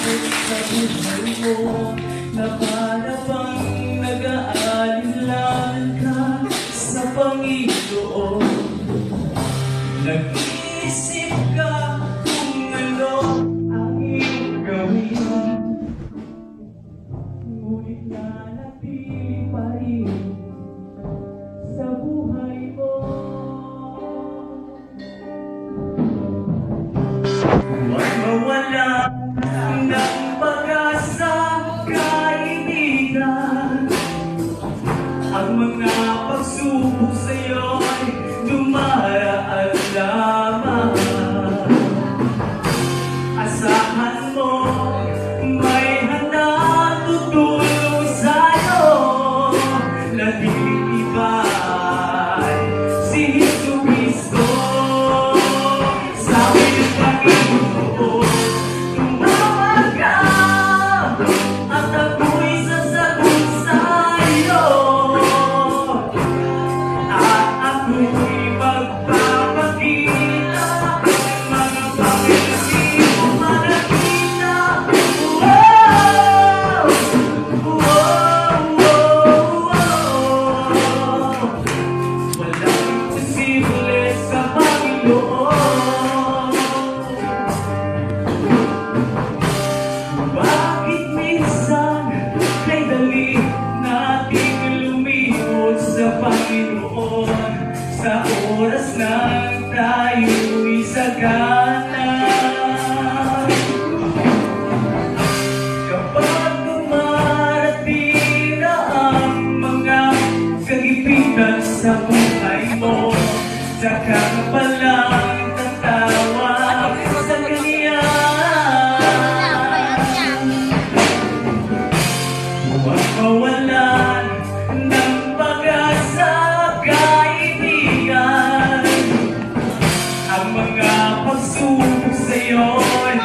sa buhay mo na para bang nag-aalinlangan ka sa Panginoon. Nag-iisip ka kung ano ang iyong gawin, ngunit nanatili pa rin sa buhay mo. Huwag mawala ng pag-asa, kaibigan. Ang mga pagsubok sa'yo'y dumaraan lamang. Asahan mo, may handang tutulong sa'yo na di iba ay si Jesucristo. Sabi ng Panginoon, tumawag ka at ako'y sasagot sa'yo, at ako'y magpapakita ng mga pangilin mo manakita. Wow! Wow! Wow! Walang imposible sa Panginoon. Bakit minsan kay dali nating lumihod sa Panginoon sa oras na tayo'y sagana? Kapag dumarating na ang mga kagipitan sa buhay mo, saka ka palang tatawa sa kanya. Huwag mawalan ng pag-asa, kaibigan. Ang mga pagsubok sa'yo'y